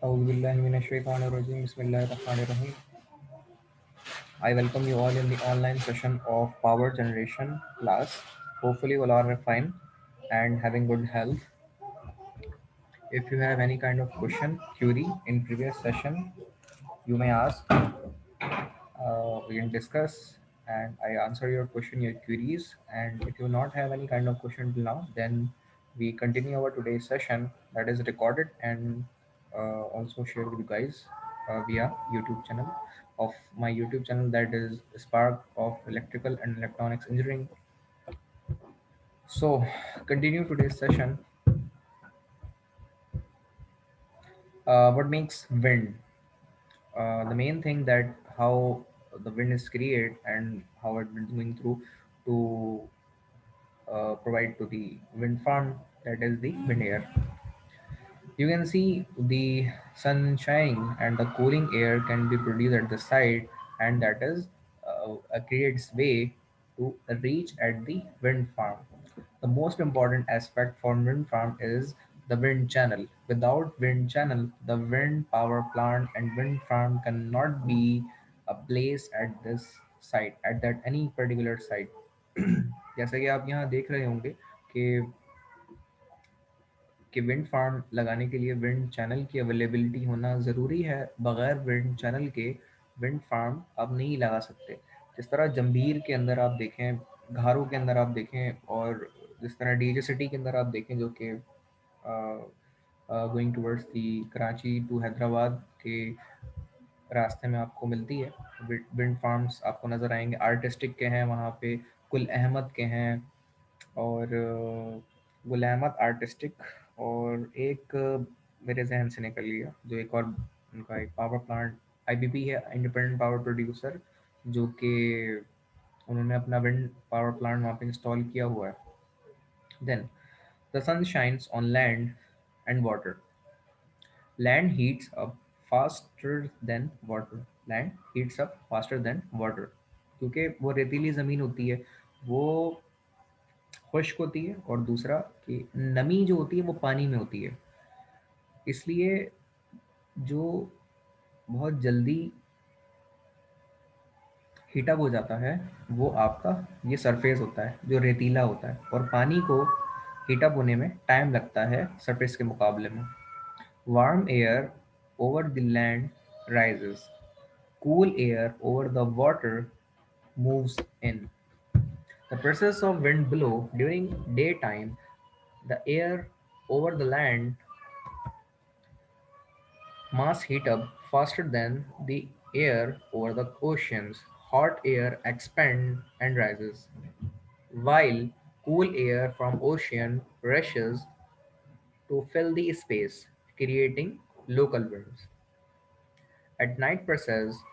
Auzubillahiminash-shaytanir-rajim. Bismillahir-rahmanir-rahim. I welcome you all in the online session of Power Generation class. Hopefully, you all are fine and having good health. If you have any kind of question, query in previous session, you may ask. We can discuss and I answer your question, your queries. And if you not have any kind of question till now, then we continue our today's session that is recorded and also shared with you guys via YouTube channel of my YouTube channel that is Spark of Electrical and Electronics Engineering. So continue today's session. What makes wind? The main thing that how the wind is created and how it is going through to provide to the wind farm, that is the wind air. You can see the sun shining and the cooling air can be produced at the side, and that is creates way to reach at the wind farm. The most important aspect for wind farm is the wind channel. Without wind channel, the wind power plant and wind farm cannot be placed at this site, at that any particular site. जैसा कि आप यहाँ देख रहे होंगे कि wind farm लगाने के लिए विंड चैनल की अवेलेबिलिटी होना ज़रूरी है। बगैर विंड चैनल के विंड फार्म आप नहीं लगा सकते। जिस तरह जंबीर के अंदर आप देखें, घारों के अंदर आप देखें, और जिस तरह डीजे सिटी के अंदर आप देखें जो कि going towards the Karachi to Hyderabad के रास्ते में आपको मिलती है। विंड फार्म्स आपको नज़र आएंगे। आर्टिस्टिक के हैं वहाँ पे, कुल अहमद के हैं, और गुल अहमद आर्टिस्टिक, और एक मेरे जहन से निकल गया जो एक और उनका एक पावर प्लांट आईपीपी है, इंडिपेंडेंट पावर प्रोड्यूसर, जो कि उन्होंने अपना विंड पावर प्लांट वहाँ पे इंस्टॉल किया हुआ है। Then the sun shines on land and water. Land heats up faster than water. Land heats up faster than water, क्योंकि वो रेतीली ज़मीन होती है, वो खुश्क होती है, और दूसरा कि नमी जो होती है वो पानी में होती है, इसलिए जो बहुत जल्दी हीटअप हो जाता है वो आपका ये सरफेस होता है जो रेतीला होता है, और पानी को हीटअप होने में टाइम लगता है सरफेस के मुकाबले में। Warm air over the land rises, cool air over the water moves in. The process of wind blow during daytime, the air over the land mass heat up faster than the air over the oceans. Hot air expands and rises, while cool air from ocean rushes to fill the space, creating local winds. At night process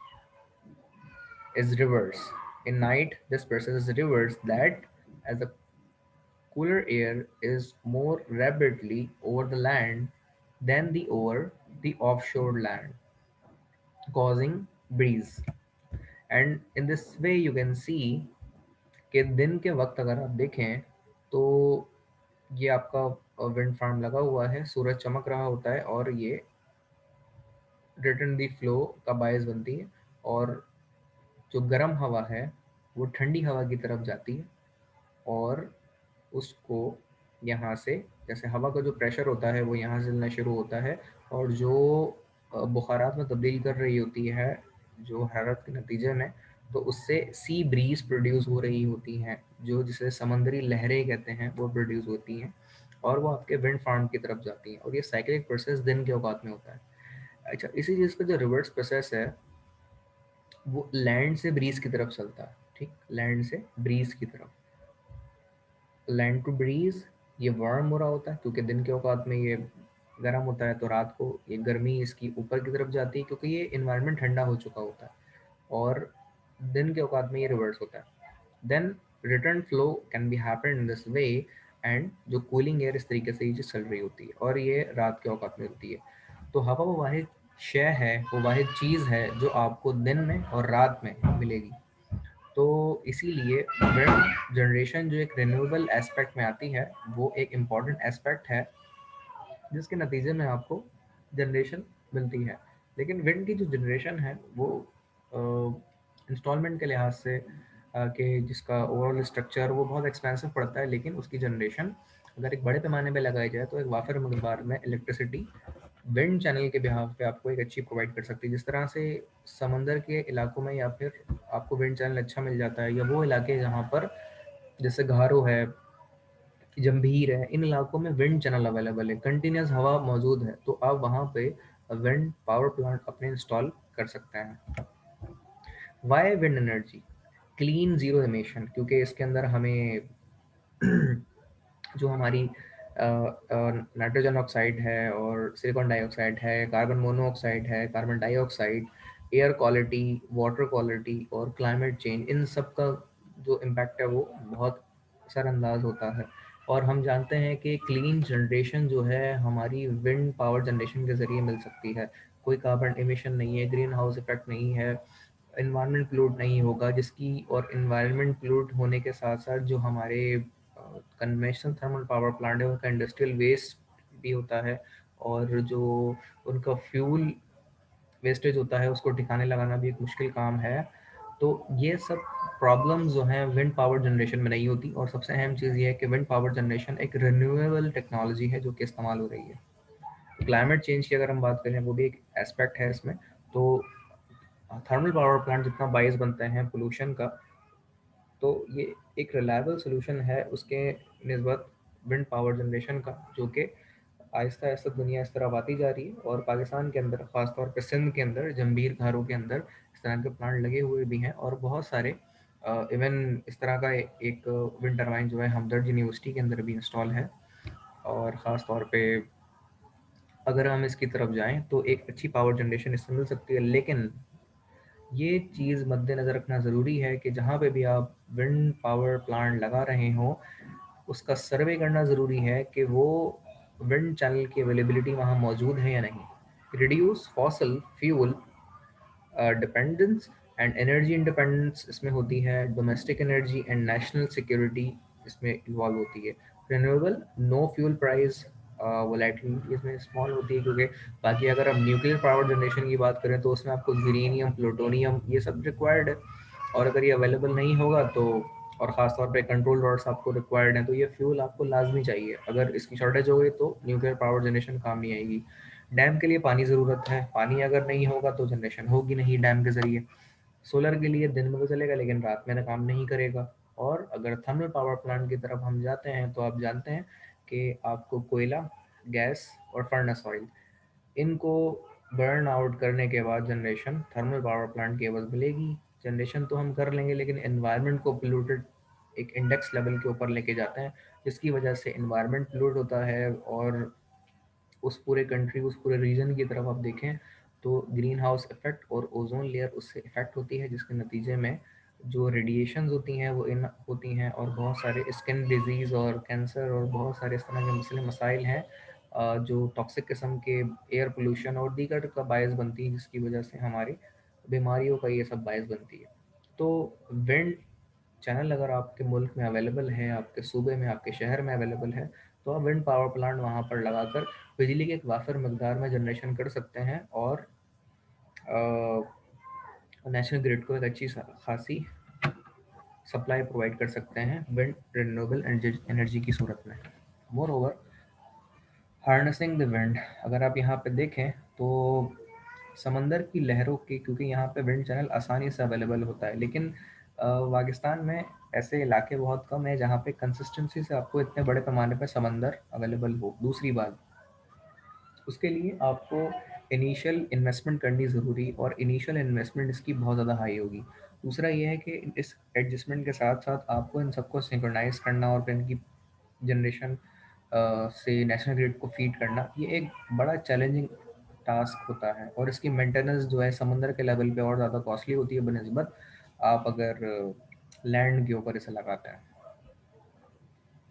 is reverse. In night, this process is reversed, that as the cooler air is more rapidly over the land than the over the offshore land, causing breeze. And in this way you can see कि दिन के वक्त अगर आप देखें तो ये आपका विंड फार्म लगा हुआ है, सूरज चमक रहा होता है, और ये रिटर्न दी फ्लो का बायस बनती है, और जो गर्म हवा है वो ठंडी हवा की तरफ जाती है, और उसको यहाँ से, जैसे हवा का जो प्रेशर होता है वो यहाँ से चलना शुरू होता है, और जो बुखारात में तब्दील कर रही होती है जो हरारत के नतीजे में, तो उससे सी ब्रीज प्रोड्यूस हो रही होती हैं, जो जिसे समंदरी लहरें कहते हैं, वो प्रोड्यूस होती हैं, और वो आपके विंड फार्म की तरफ जाती हैं, और ये साइक्लिक प्रोसेस दिन के औकात में होता है। अच्छा, इसी चीज़ का जो रिवर्स प्रोसेस है वो लैंड से ब्रीज की तरफ चलता है। ठीक, लैंड से ब्रीज की तरफ, लैंड टू ब्रीज, ये वार्म हो रहा होता है क्योंकि दिन के औकात में ये गर्म होता है, तो रात को ये गर्मी इसकी ऊपर की तरफ जाती है क्योंकि ये इन्वायरमेंट ठंडा हो चुका होता है, और दिन के औकात में ये रिवर्स होता है। Then return flow can be happen in this way, and जो कूलिंग एयर इस तरीके से ये चीज़ चल रही होती है, और ये रात के औकात में होती है। तो हवा वो वाहिद शय है, वो वाहिद चीज़ है जो आपको दिन में और रात में मिलेगी। तो इसीलिए विंड जनरेशन जो एक रिन्यूएबल एस्पेक्ट में आती है, वो एक इम्पॉर्टेंट एस्पेक्ट है जिसके नतीजे में आपको जनरेशन मिलती है। लेकिन विंड की जो जनरेशन है वो इंस्टॉलमेंट के लिहाज से कि जिसका ओवरऑल स्ट्रक्चर वो बहुत एक्सपेंसिव पड़ता है, लेकिन उसकी जनरेशन अगर एक बड़े पैमाने पे लगाई जाए तो एक वाफर मकदार में इलेक्ट्रिसिटी विंड चैनल के बिहाफ पे आपको एक अच्छी प्रोवाइड कर सकती है। जिस तरह से समंदर के इलाकों में या फिर आपको विंड चैनल अच्छा मिल जाता है, या वो इलाके जहाँ पर जैसे गारो है, जंभीर है, इन इलाकों में विंड चैनल अवेलेबल है, कंटिन्यूस हवा मौजूद है, तो आप वहाँ पे विंड पावर प्लांट अपने इंस्टॉल कर सकते हैं। Why wind energy? Clean zero emission, क्योंकि इसके अंदर हमें जो हमारी नाइट्रोजन ऑक्साइड है और सिलिकॉन डाइऑक्साइड है, कार्बन मोनोऑक्साइड है, carbon dioxide, air quality, water quality और क्लाइमेट चेंज, इन सब का जो इम्पैक्ट है वो बहुत असरअंदाज होता है। और हम जानते हैं कि क्लीन जनरेशन जो है हमारी विंड पावर जनरेशन के ज़रिए मिल सकती है। कोई कार्बन एमिशन नहीं है, ग्रीन हाउस इफेक्ट नहीं है, इन्वायरमेंट पोल्यूट नहीं होगा, जिसकी और इन्वायरमेंट पोल्यूट होने के साथ साथ जो हमारे कन्वेंशनल थर्मल पावर प्लांट है उनका इंडस्ट्रियल वेस्ट भी होता है, और जो उनका फ्यूल वेस्टेज होता है उसको ठिकाने लगाना भी एक मुश्किल काम है। तो ये सब प्रॉब्लम्स जो हैं विंड पावर जनरेशन में नहीं होती, और सबसे अहम चीज़ ये है कि विंड पावर जनरेशन एक रिन्यूएबल टेक्नोलॉजी है जो कि इस्तेमाल हो रही है। क्लाइमेट चेंज की अगर हम बात करें वो भी एक एस्पेक्ट है इसमें। तो थर्मल पावर प्लांट जितना बाइस बनते हैं पोल्यूशन का, तो ये एक रिलायबल सोल्यूशन है उसके निस्बत विंड पावर जनरेशन का, जो कि आहिस्ता आहिस्ता दुनिया इस तरफ आती जा रही है। और पाकिस्तान के अंदर, ख़ासतौर पर सिंध के अंदर, जंबीर घारों के अंदर इस तरह के प्लांट लगे हुए भी हैं, और बहुत सारे इवन इस तरह का एक विंड टरबाइन जो है हमदर्द यूनिवर्सिटी के अंदर भी इंस्टॉल है। और ख़ास तौर पे अगर हम इसकी तरफ जाएं तो एक अच्छी पावर जनरेशन इससे मिल सकती है, लेकिन ये चीज़ मद्देनज़र रखना ज़रूरी है कि जहाँ पे भी आप विंड पावर प्लांट लगा रहे हों, उसका सर्वे करना ज़रूरी है कि वो विंड चैनल की अवेलेबिलिटी वहाँ मौजूद है या नहीं। Reduce fossil fuel dependence and energy independence इसमें होती है, domestic energy and national security इसमें इन्वॉल्व होती है। Renewable no fuel price volatility इसमें स्मॉल होती है, क्योंकि बाकी अगर हम न्यूक्लियर पावर जनरेशन की बात करें तो उसमें आपको यूरेनियम, प्लूटोनियम ये सब रिक्वायर्ड है, और अगर ये अवेलेबल नहीं होगा तो, और ख़ास तौर पे कंट्रोल रॉड्स आपको रिक्वायर्ड हैं, तो ये फ्यूल आपको लाजमी चाहिए। अगर इसकी शॉर्टेज हो गई तो न्यूक्लियर पावर जनरेशन काम नहीं आएगी। डैम के लिए पानी ज़रूरत है, पानी अगर नहीं होगा तो जनरेशन होगी नहीं डैम के ज़रिए। सोलर के लिए दिन में तो चलेगा लेकिन रात में ना काम नहीं करेगा। और अगर थर्मल पावर प्लांट की तरफ हम जाते हैं तो आप जानते हैं कि आपको कोयला, गैस और फर्नेस ऑयल, इनको बर्न आउट करने के बाद जनरेशन थर्मल पावर प्लांट की एवज मिलेगी। जनरेशन तो हम कर लेंगे लेकिन एनवायरनमेंट को पोल्यूटेड एक इंडेक्स लेवल के ऊपर लेके जाते हैं, जिसकी वजह से एनवायरनमेंट पोल्यूट होता है। और उस पूरे कंट्री, उस पूरे रीजन की तरफ आप देखें तो ग्रीन हाउस इफेक्ट और ओजोन लेयर उससे इफेक्ट होती है, जिसके नतीजे में जो रेडिएशंस होती हैं वो इन होती हैं, और बहुत सारे स्किन डिजीज़ और कैंसर और बहुत सारे इस तरह के मसले मसाइल हैं जो टॉक्सिक किस्म के एयर पोल्यूशन और दीगर का बायस बनती है, जिसकी वजह से हमारी बीमारियों का ये सब बायस बनती है। तो विंड चैनल अगर आपके मुल्क में अवेलेबल है, आपके सूबे में, आपके शहर में अवेलेबल है, तो आप विंड पावर प्लांट वहाँ पर लगाकर बिजली की एक वाफिर मकदार में जनरेशन कर सकते हैं, और नेशनल ग्रिड को एक अच्छी खासी सप्लाई प्रोवाइड कर सकते हैं विंड रिन्यूएबल एनर्जी की सूरत में। More over, harnessing the wind, अगर आप यहाँ पे देखें तो समंदर की लहरों के, क्योंकि यहाँ पे विंड चैनल आसानी से अवेलेबल होता है, लेकिन पाकिस्तान में ऐसे इलाके बहुत कम है जहाँ पे कंसिस्टेंसी से आपको इतने बड़े पैमाने पे समंदर अवेलेबल हो। दूसरी बात, उसके लिए आपको इनिशियल इन्वेस्टमेंट करनी ज़रूरी, और इनिशियल इन्वेस्टमेंट इसकी बहुत ज़्यादा हाई होगी। दूसरा ये है कि इस एडजस्टमेंट के साथ साथ आपको इन सबको सिंक्रोनाइज करना और फिर इनकी जनरेशन से नेशनल ग्रिड को फीड करना, ये एक बड़ा चैलेंजिंग टास्क होता है, और इसकी मेंटेनेंस जो है समंदर के लेवल पे और ज़्यादा कॉस्टली होती है बनस्बत आप अगर लैंड के ऊपर इसे लगाते हैं,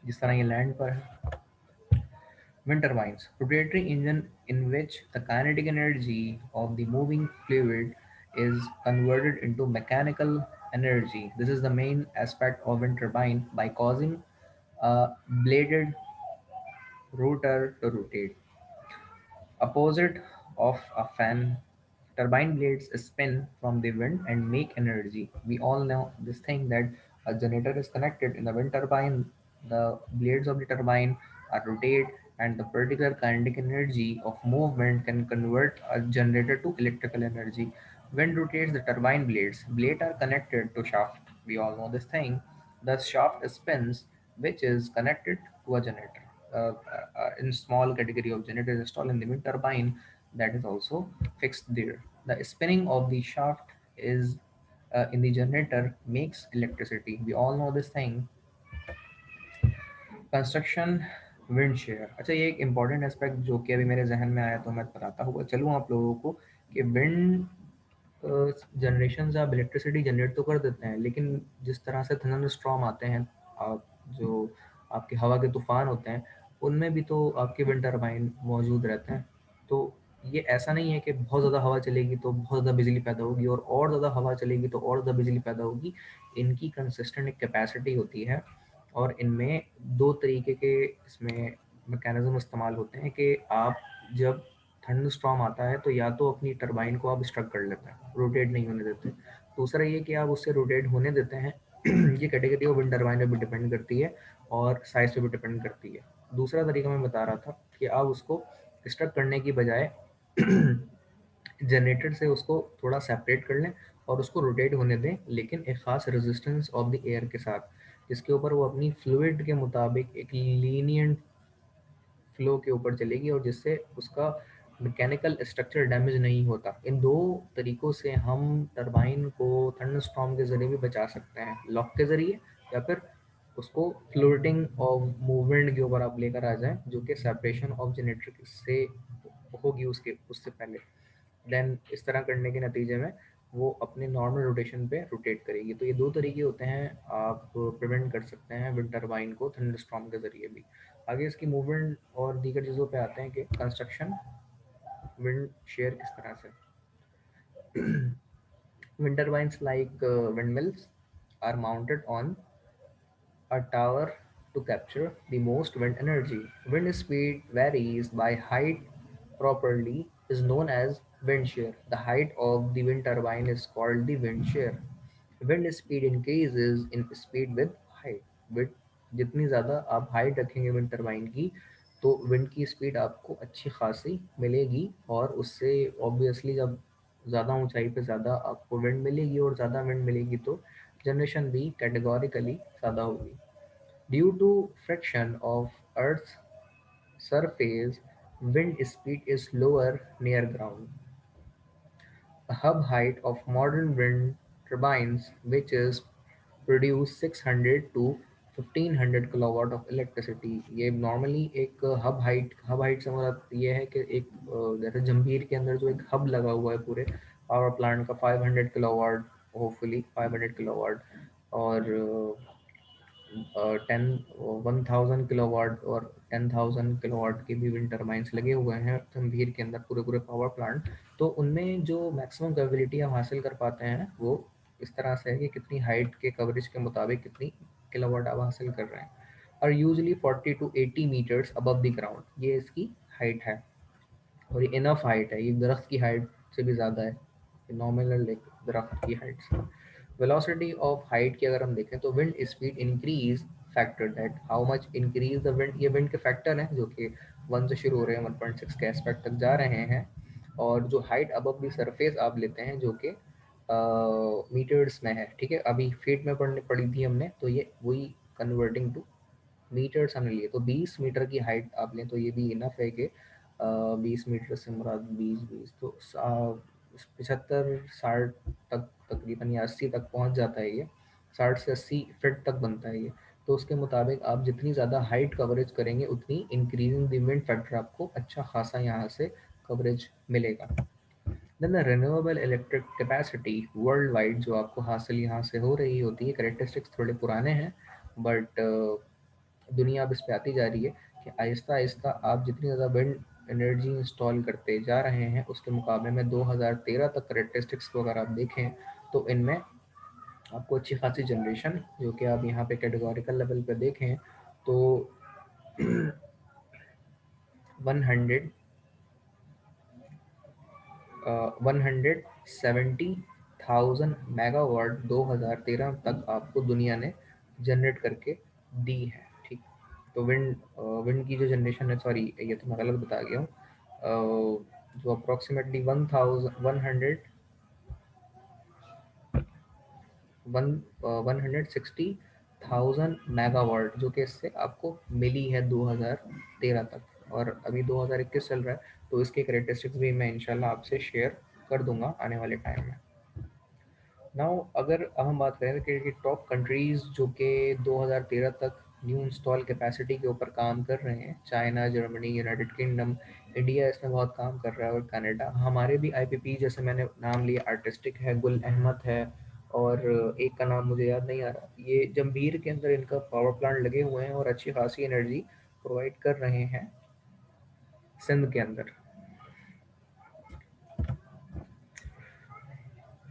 जिस तरह ये लैंड पर है। Wind turbines, rotatory engine in which the kinetic energy of the moving fluid is converted into mechanical energy. This is the main aspect of wind turbine by causing a bladed rotor to rotate. Opposite of a fan. Turbine blades spin from the wind and make energy. We all know this thing that a generator is connected in the wind turbine. The blades of the turbine are rotate, and the particular kinetic energy of movement can convert a generator to electrical energy. Wind rotates the turbine blades. Blades are connected to shaft. We all know this thing. The shaft spins, which is connected to a generator. In small category of generators installed in the wind turbine, that is also fixed there. The spinning of the shaft is in the generator makes electricity. We all know this thing. Construction wind shear, अच्छा ये एक important aspect जो कि अभी मेरे जहन में आया तो मैं बताता हूँ चलूँ आप लोगों को कि विंड जनरेशन से आप इलेक्ट्रिसिटी जनरेट तो कर देते हैं, लेकिन जिस तरह से थंडर स्टॉर्म आते हैं, आप जो आपके हवा के तूफान होते हैं, उनमें भी तो आपके विंड टरबाइन मौजूद रहते हैं। तो ये ऐसा नहीं है कि बहुत ज़्यादा हवा चलेगी तो बहुत ज़्यादा बिजली पैदा होगी, और ज़्यादा हवा चलेगी तो और ज़्यादा बिजली पैदा होगी। इनकी कंसिस्टेंट एक कैपेसिटी होती है, और इनमें दो तरीके के इसमें मैकेनिज्म इस्तेमाल होते हैं कि आप जब थंडर स्टॉर्म आता है तो या तो अपनी टरबाइन को आप स्ट्रक कर लेते हैं, रोटेट नहीं होने देते। दूसरा ये कि आप उससे रोटेट होने देते हैं। ये कैटेगरी ऑफ विंड टरबाइन पे भी डिपेंड करती है और साइज पे भी डिपेंड करती है। दूसरा तरीका मैं बता रहा था कि आप उसको स्ट्रक करने की बजाय जनरेटर से उसको थोड़ा सेपरेट कर लें और उसको रोटेट होने दें, लेकिन एक ख़ास रेजिस्टेंस ऑफ द एयर के साथ, जिसके ऊपर वो अपनी फ्लूइड के मुताबिक एक लीनियंट फ्लो के ऊपर चलेगी और जिससे उसका मैकेनिकल स्ट्रक्चर डैमेज नहीं होता। इन दो तरीकों से हम टरबाइन को थंडर स्टॉर्म के ज़रिए भी बचा सकते हैं, लॉक के ज़रिए, या फिर उसको फ्लोटिंग ऑफ मूवमेंट के ऊपर आप लेकर आ जाएं, जो कि सेपरेशन ऑफ जनरेटर से होगी उसके उससे पहले। देन इस तरह करने के नतीजे में वो अपने नॉर्मल रोटेशन पे रोटेट करेगी। तो ये दो तरीके होते हैं, आप प्रिवेंट कर सकते हैं विंड टरबाइन को थंडर स्टॉर्म के ज़रिए भी। आगे इसकी मूवमेंट और दीगर चीज़ों पे आते हैं कि कंस्ट्रक्शन विंड शेयर किस तरह से। Wind turbines like windmills are mounted on a tower to capture the most wind energy. Wind speed varies by height, properly is known as wind shear. The height of the wind turbine is called the wind shear. Wind speed increases in speed with height. Wind जितनी ज़्यादा आप height रखेंगे wind turbine की, तो wind की speed आपको अच्छी खासी मिलेगी, और उससे ऑब्वियसली जब ज़्यादा ऊंचाई पे ज़्यादा आपको विंड मिलेगी और ज़्यादा विंड मिलेगी तो जनरेशन भी कैटेगोरिकली ज़्यादा होगी। Due to friction of Earth's surface, wind speed is lower near ground. The hub height of modern wind turbines, which is produce 600 to 1500 kilowatt of electricity. ये नॉर्मली एक हब हाइट से मतलब ये है कि एक जैसे जंभीर के अंदर जो एक हब लगा हुआ है पूरे पावर प्लांट का, 500 किलोवाट, होपफुली 500 किलोवाट, और 1000 किलोवाट और 10,000 किलोवाट के भी विंड टर्बाइंस लगे हुए हैं गंभीर के अंदर, पूरे पूरे पावर प्लांट। तो उनमें जो मैक्सिमम कैपेबिलिटी हम हासिल कर पाते हैं वो इस तरह से है कि कितनी हाइट के कवरेज के मुताबिक कितनी किलोवाट आप हासिल कर रहे हैं। और usually 40 to 80 metres above the ground ये इसकी हाइट है, और ये इनफ हाइट है, ये दरख्त की हाइट से भी ज़्यादा है, नॉमिनल एक दरख्त की हाइट से। वेलोसिटी ऑफ हाइट की अगर हम देखें तो wind speed increase factor, that how much increase the wind, ये विंड के फैक्टर हैं जो कि 1 से शुरू हो रहे हैं, 1.6 के एस्पेक्ट तक जा रहे हैं। और जो हाइट अबव द सरफेस आप लेते हैं जो कि मीटर्स में है, ठीक है, अभी फीट में पढ़ी थी हमने, तो ये वही कन्वर्टिंग टू मीटर्स हमने लिए, तो 20 मीटर की हाइट आप लें तो ये भी इनफ है कि 20 मीटर से मुराद 20 तो 75 60 तक तकरीबन, या 80 तक पहुंच जाता है ये, 60 से 80 फीट तक बनता है ये। तो उसके मुताबिक आप जितनी ज़्यादा हाइट कवरेज करेंगे उतनी इंक्रीजिंग द विंड फैक्टर आपको अच्छा खासा यहाँ से कवरेज मिलेगा। Then the renewable electric capacity world wide जो आपको हासिल यहाँ से हो रही होती है, करेक्टरिस्टिक्स थोड़े पुराने हैं, बट दुनिया अब इस पे आती जा रही है कि आहिस्ता आहिस्ता आप जितनी ज़्यादा विंड एनर्जी इंस्टॉल करते जा रहे हैं उसके मुकाबले में 2013 तक करेक्टरिस्टिक्स को अगर आप देखें तो इनमें आपको अच्छी खासी जनरेशन, जो कि आप यहाँ पे कैटेगोरिकल लेवल पे देखें तो 100 170,000 मेगावाट 2013 तक आपको दुनिया ने जनरेट करके दी है। ठीक। तो विंड की जो जनरेशन है, सॉरी ये तो मैं गलत बता गया हूँ। जो अप्रोक्सीमेटली 160,000 मेगावाट जो कि इससे आपको मिली है 2013 तक, और अभी 2021 चल रहा है, तो इसके करेक्टरिस्टिक्स भी मैं इंशाल्लाह आपसे शेयर कर दूंगा आने वाले टाइम में। नाउ अगर अब हम बात करें कि टॉप कंट्रीज जो कि 2013 तक न्यू इंस्टॉल कैपेसिटी के ऊपर काम कर रहे हैं, China, Germany, United kingdom, India इसमें बहुत काम कर रहा है, और कनाडा। हमारे भी आईपीपी जैसे मैंने नाम लिया, आर्टिस्टिक है, गुल अहमद है, और एक का नाम मुझे याद नहीं आ रहा, ये जंबीर के अंदर इनका पावर प्लांट लगे हुए हैं और अच्छी खासी एनर्जी प्रोवाइड कर रहे हैं सिंध के अंदर।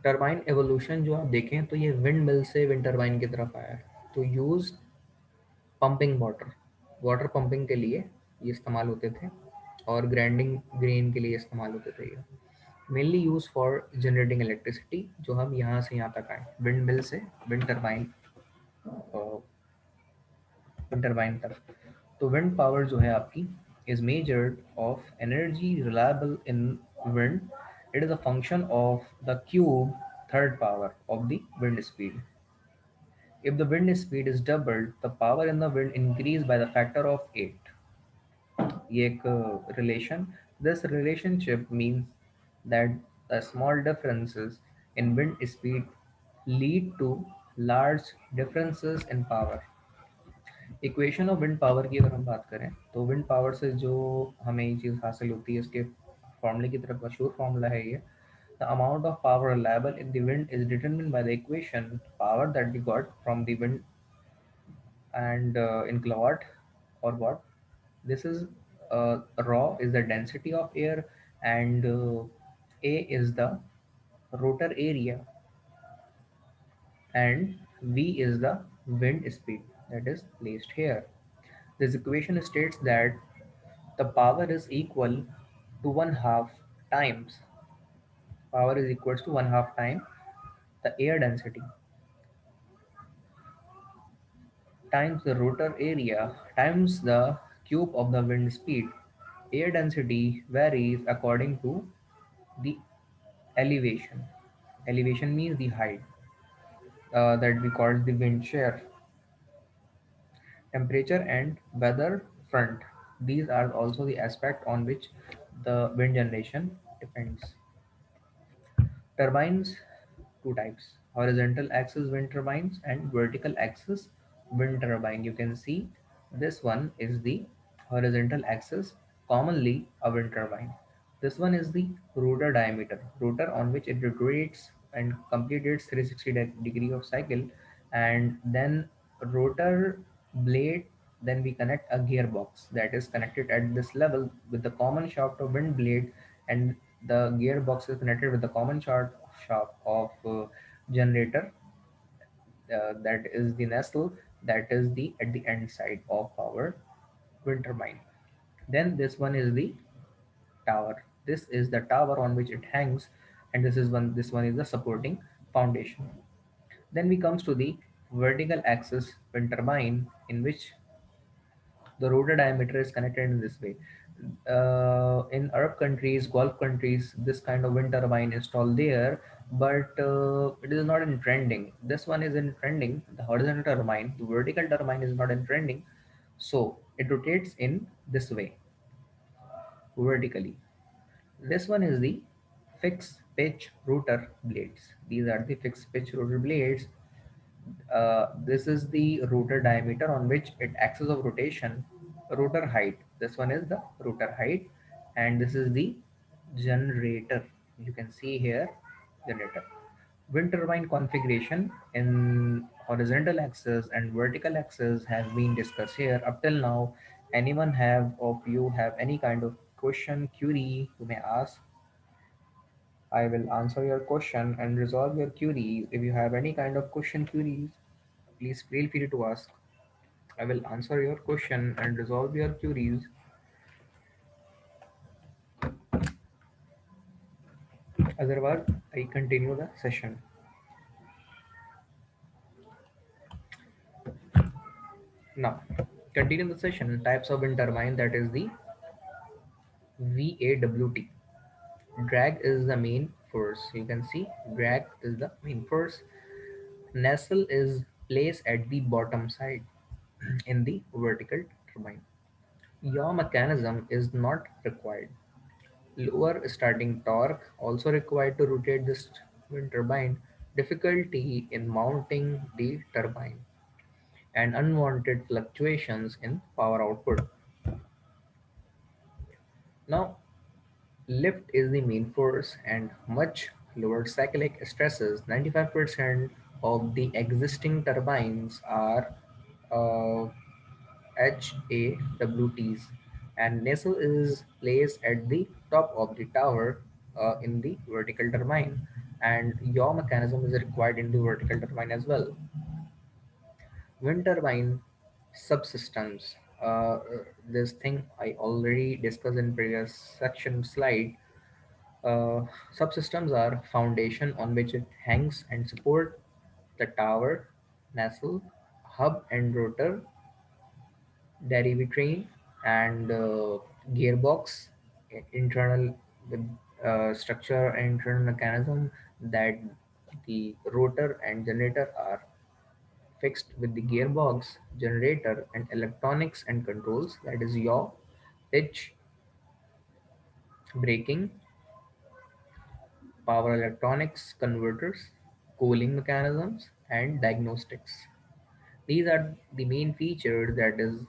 टरबाइन एवोल्यूशन जो आप देखें तो ये विंड मिल से विंड टरबाइन की तरफ आया है। तो use pumping water, water pumping के लिए ये इस्तेमाल होते थे, और ग्राइंडिंग ग्रेन के लिए इस्तेमाल होते थे ये। Mainly use for generating electricity, जो हम यहाँ से यहाँ तक आए, विंड मिल से विंड टरबाइन, विंड टरबाइन तक। तो विंड पावर जो है आपकी is measured of energy reliable in wind. It is a function of the cube third power of the wind speed. If the wind speed is doubled, the power in the wind increase by the factor of 8. ये एक relation. This relationship means that the small differences in wind speed lead to large differences in power. Equation of wind power की अगर हम बात करें, तो wind power से जो हमें ये चीज़ हासिल होती है, इसके फॉर्मूले की तरफ मशहूर फॉर्मूला है ये। The amount of power reliable in the wind is determined by the equation power that we got from the wind, and in kilowatt or watt. This is rho is the density of air, and A is the rotor area, and V is the wind speed that is placed here. This equation states that the power is equal to one half times, power is equals to one half time the air density times the rotor area times the cube of the wind speed. Air density varies according to the elevation. Elevation means the height, that we call the wind shear, temperature, and weather front. These are also the aspect on which the wind generation depends. Turbines, two types: horizontal axis wind turbines and vertical axis wind turbine. You can see this one is the horizontal axis, commonly a wind turbine. This one is the rotor diameter, rotor on which it rotates and completes its 360 degree of cycle, and then rotor blade, then we connect a gearbox that is connected at this level with the common shaft of wind blade, and the gearbox is connected with the common shaft of generator, that is the nacelle, that is the at the end side of our wind turbine. Then this one is the tower. This is the tower on which it hangs, and this one is the supporting foundation. Then we comes to the vertical axis wind turbine, in which the rotor diameter is connected in this way. In Arab countries, Gulf countries, this kind of wind turbine installed there, but it is not in trending. This one is in trending, the horizontal turbine. The vertical turbine is not in trending, so it rotates in this way, vertically. This one is the fixed pitch rotor blades. These are the fixed pitch rotor blades. This is the rotor diameter on which it axis of rotation, rotor height. This one is the rotor height, and this is the generator. You can see here generator. Wind turbine configuration in horizontal axis and vertical axis has been discussed here. Up till now, anyone have of you have any kind of question, query, you may ask. I will answer your question and resolve your queries. If you have any kind of question, queries, please feel free to ask. I will answer your question and resolve your queries. Otherwise, I continue the session. Now, continue the session. Types of wind turbine, that is the VAWT. Drag is the main force. You can see drag is the main force. Nacelle is placed at the bottom side in the vertical turbine. Yaw mechanism is not required. Lower starting torque also required to rotate this wind turbine. Difficulty in mounting the turbine and unwanted fluctuations in power output. Now, lift is the main force and much lower cyclic stresses. 95% of the existing turbines are uh, HAWTs, and nacelle is placed at the top of the tower in the vertical turbine, and yaw mechanism is required in the vertical turbine as well. Wind turbine subsystems. This thing I already discussed in previous section slide. Subsystems are foundation on which it hangs and support the tower, nacelle, hub and rotor, derivative and gearbox, internal with structure and internal mechanism that the rotor and generator are fixed with the gearbox, generator and electronics and controls, that is yaw, pitch, braking, power electronics converters, cooling mechanisms and diagnostics. These are the main features that is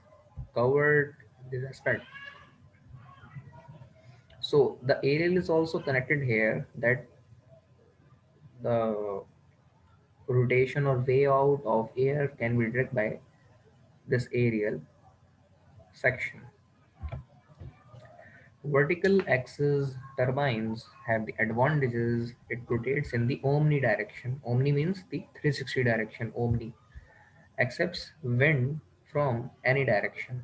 covered in this aspect. So the aerial is also connected here, that the rotation or way out of air can be directed by this aerial section. Vertical axis turbines have the advantages. It rotates in the omni direction. Omni means the 360 direction. Omni accepts wind from any direction.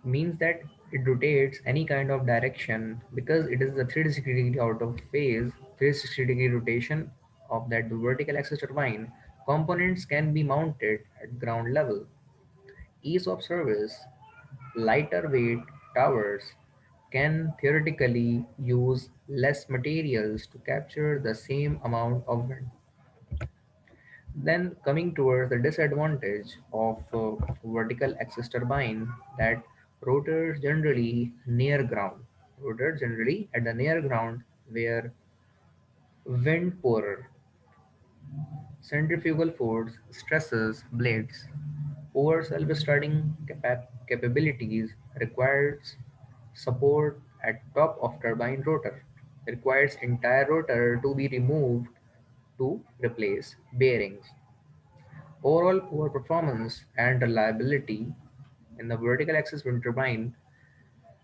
Means that it rotates any kind of direction because it is the 360-degree out of phase, 360-degree rotation of that vertical axis turbine. Components can be mounted at ground level. Ease of service, lighter weight towers can theoretically use less materials to capture the same amount of wind. Then coming towards the disadvantage of vertical axis turbine, that rotors generally near ground. Rotors generally at the near ground where wind poorer. Centrifugal force stresses blades. Poor self-starting capabilities requires support at top of turbine rotor. Requires entire rotor to be removed to replace bearings. Overall poor performance and reliability in the vertical axis wind turbine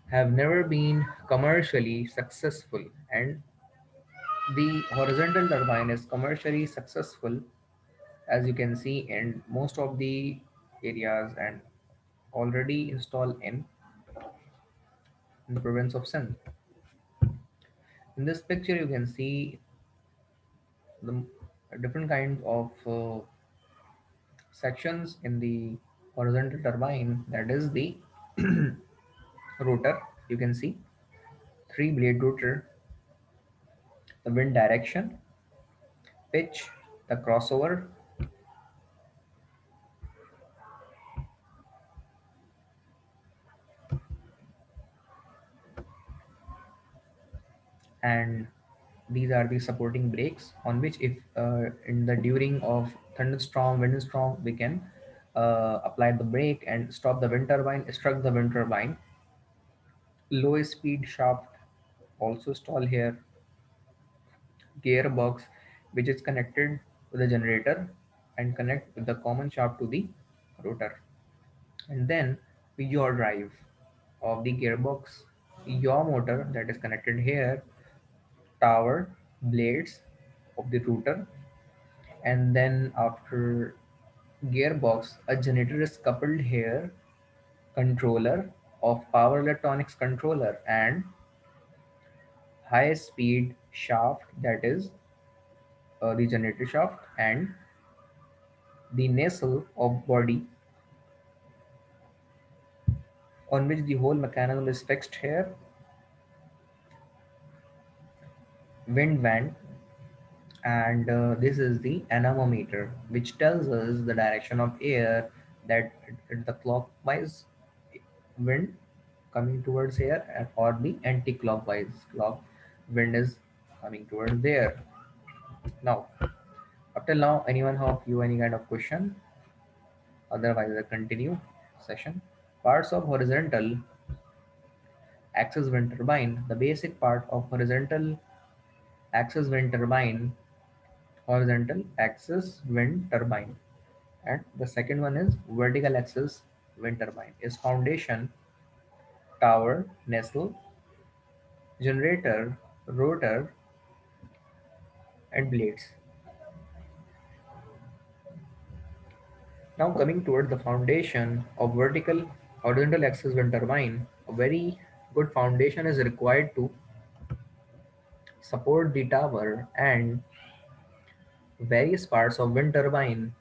have never been commercially successful, and the horizontal turbine is commercially successful, as you can see in most of the areas and already installed in the province of Sindh. In this picture you can see the different kinds of sections in the horizontal turbine, that is the rotor. You can see three blade rotor, the wind direction, pitch, the crossover, and these are the supporting brakes on which if in the during of thunderstorm, windstorm, we can apply the brake and stop the wind turbine, struck the wind turbine. Low speed shaft also installed here. Gearbox which is connected to the generator and connect with the common shaft to the rotor. And then the yaw drive of the gearbox, yaw motor that is connected here, tower, blades of the rotor, and then after gearbox, a generator is coupled here, controller of power electronics controller and high speed shaft, that is the generator shaft, and the nacelle of body on which the whole mechanism is fixed here, wind vane, and this is the anemometer, which tells us the direction of air, that the clockwise wind coming towards here, or the anti-clockwise clock wind is coming towards there. Now, up till now, anyone have you any kind of question? Otherwise, I continue session. Parts of horizontal axis wind turbine. The basic part of axis wind turbine, horizontal axis wind turbine, and the second one is vertical axis wind turbine, is foundation, tower, nacelle, generator, rotor, and blades. Now coming toward the foundation of vertical horizontal axis wind turbine, a very good foundation is required to support the tower and various parts of wind turbine,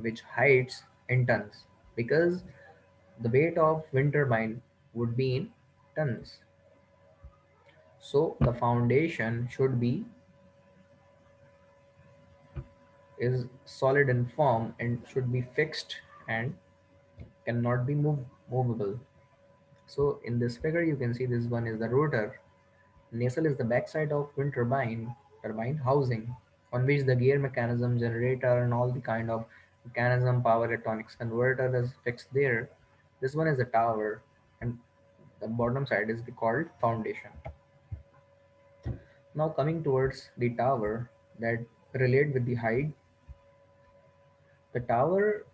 which heights in tons, because the weight of wind turbine would be in tons. So the foundation should be is solid in form and should be fixed and cannot be movable. So in this figure you can see this one is the rotor. Nacelle is the backside of wind turbine housing, on which the gear mechanism, generator, and all the kind of mechanism, power electronics converter is fixed there. This one is the tower, and the bottom side is called foundation. Now coming towards the tower that relate with the height, the tower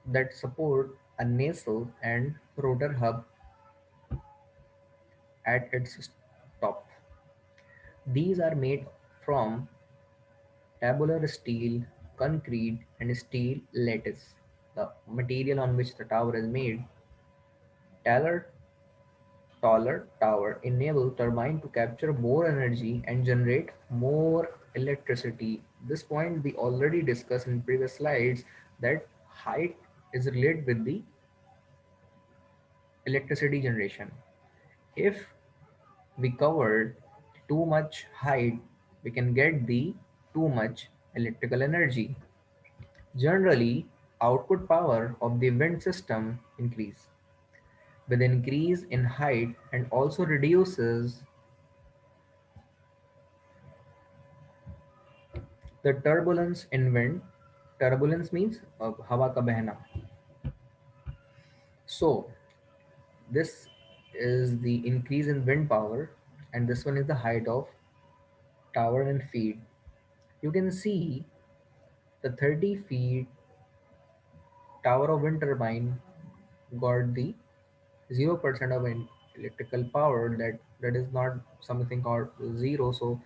that support a nacelle and rotor hub at its top. These are made from tabular steel, concrete, and steel lattice. The material on which the tower is made, taller, taller tower enable turbine to capture more energy and generate more electricity. This point we already discussed in previous slides, that height is related with the electricity generation. If we covered too much height, we can get the too much electrical energy. Generally, output power of the wind system increase with increase in height, and also reduces the turbulence in wind. Turbulence means हवा का बहना. So this is the increase in wind power, and this one is the height of tower and feet. You can see the 30 feet tower of wind turbine got the 0% of electrical power, that is not something called zero. So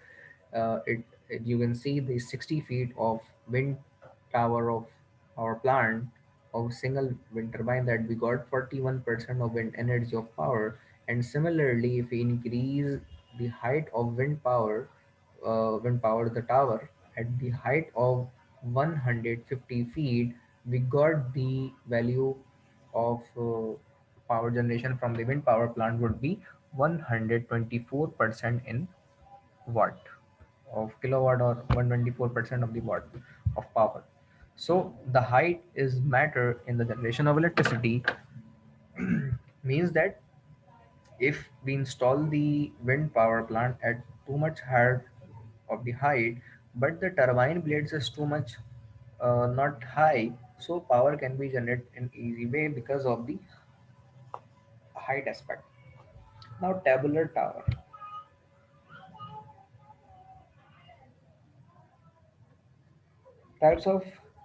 you can see the 60 feet of wind tower of our plant of single wind turbine, that we got 41% of wind energy of power. And similarly, if we increase the height of wind power the tower at the height of 150 feet, we got the value of power generation from the wind power plant would be 124% in watt of kilowatt, or 124% of the watt of power. So the height is matter in the generation of electricity. Means that if we install the wind power plant at too much height of the height, but the turbine blades is too much not high, so power can be generated in easy way because of the height aspect. Now tabular tower. Types of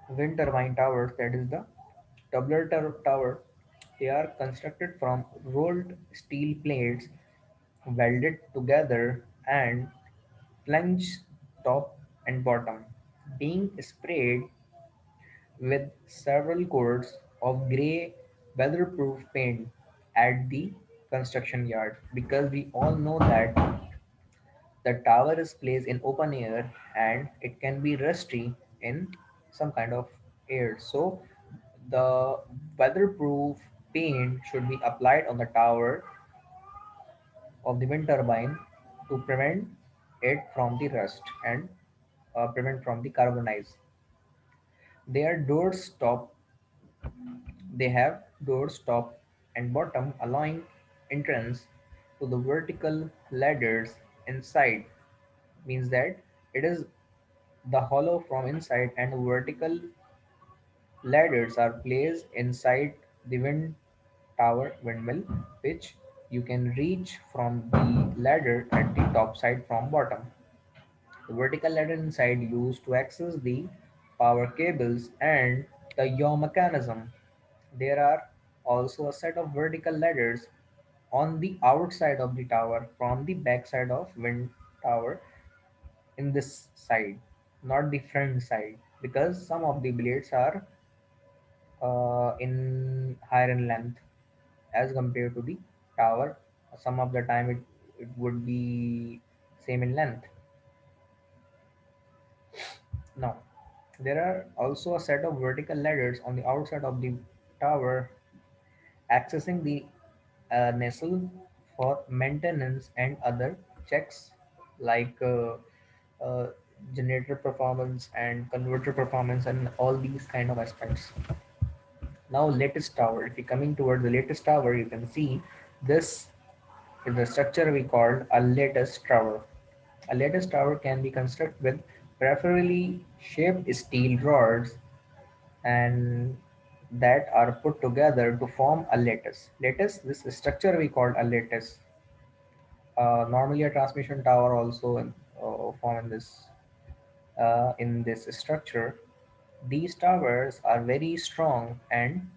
wind turbine towers, that is the tower. They are constructed from rolled steel plates welded together and plunged top and bottom, being sprayed with several coats of grey weatherproof paint at the construction yard. Because we all know that The tower is placed in open air and it can be rusty in some kind of air. So the weatherproof paint should be applied on the tower of the wind turbine to prevent it from the rust and prevent from the carbonize. Their doors stop They have doors top and bottom allowing entrance to the vertical ladders inside, means that it is the hollow from inside and the vertical ladders are placed inside the wind tower windmill, which you can reach from the ladder at the top side from bottom. The vertical ladder inside used to access the power cables and the yaw mechanism. There are also a set of vertical ladders on the outside of the tower from the back side of wind tower in this side, not the front side, because some of the blades are in higher in length as compared to the tower. Some of the time it would be same in length. Now, there are also a set of vertical ladders on the outside of the tower accessing the nacelle for maintenance and other checks like uh, generator performance and converter performance and all these kind of aspects. Now, lattice tower. If you're coming towards the lattice tower, you can see this is the structure we called a lattice tower. A lattice tower can be constructed with preferably shaped steel rods and that are put together to form a lattice. Lattice, this structure we call a lattice. Normally, a transmission tower also form in this structure. These towers are very strong and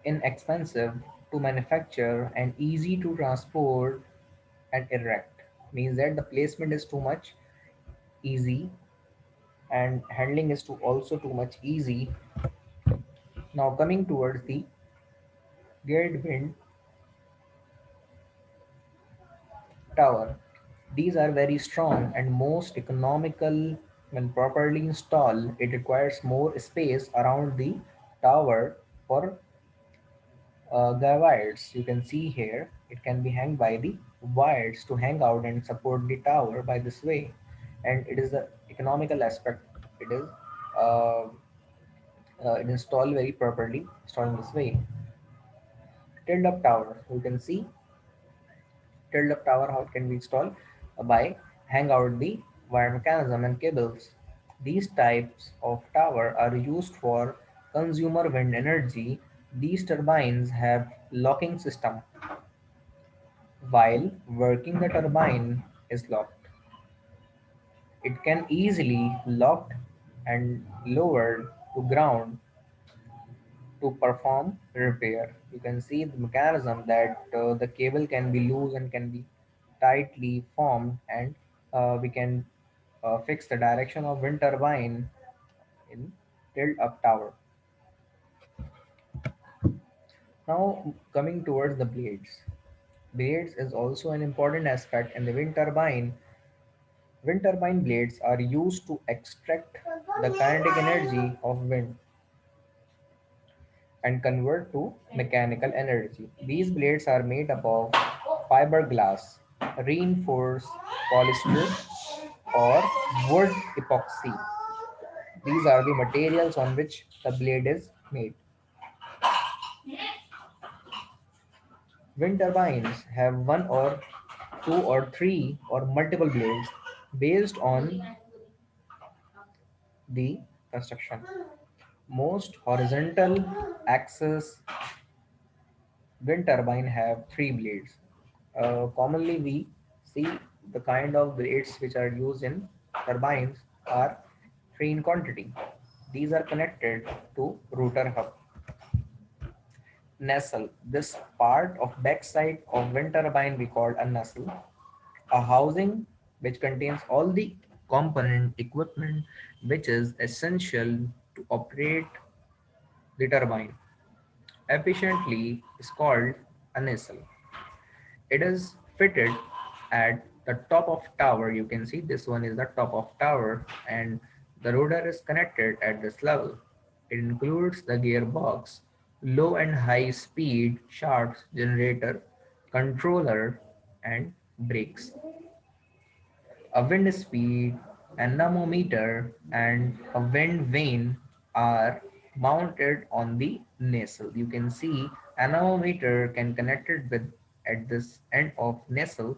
inexpensive to manufacture and easy to transport and erect. Means that the placement is too much easy and handling is also too much easy. Now coming towards the geared wind tower. These are very strong and most economical when properly installed. It requires more space around the tower for wires. You can see here it can be hung by the wires to hang out and support the tower by this way. And it is the economical aspect. It is uh, it is installed very properly, installed in this way. Tilt up tower. You can see tilt up tower how it can be installed by hang out the wire mechanism and cables. These types of tower are used for consumer wind energy. These turbines have locking system. While working the turbine is locked, it can easily locked and lowered to ground to perform repair. You can see the mechanism that the cable can be loose and can be tightly formed and we can fix the direction of wind turbine in tilt up tower. Now coming towards the blades. Blades is also an important aspect in the wind turbine. Wind turbine blades are used to extract the kinetic energy of wind and convert to mechanical energy. These blades are made up of fiberglass, reinforced polyester, or wood epoxy. These are the materials on which the blade is made. Wind turbines have one or two or three or multiple blades based on the construction. Most horizontal axis wind turbine have three blades. Commonly, we see the kind of blades which are used in turbines are three in quantity. These are connected to rotor hub. Nacelle. This part of backside of wind turbine we call a nacelle, a housing which contains all the component equipment which is essential to operate the turbine efficiently is called a nacelle. It is fitted at the top of tower. You can see this one is the top of tower, and the rotor is connected at this level. It includes the gearbox, low and high speed shafts, generator, controller, and brakes. A wind speed, anemometer, and a wind vane are mounted on the nacelle. You can see anemometer can connect it with at this end of nacelle.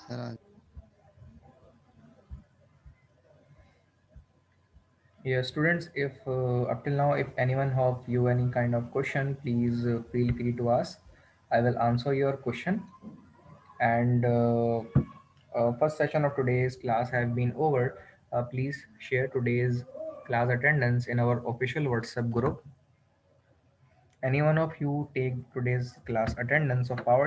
Sir, Yeah, students, if up till now, if anyone have you any kind of question, please feel free to ask. I will answer your question. And first session of today's class have been over. Please share today's class attendance in our official WhatsApp group. Any one of you take today's class attendance of power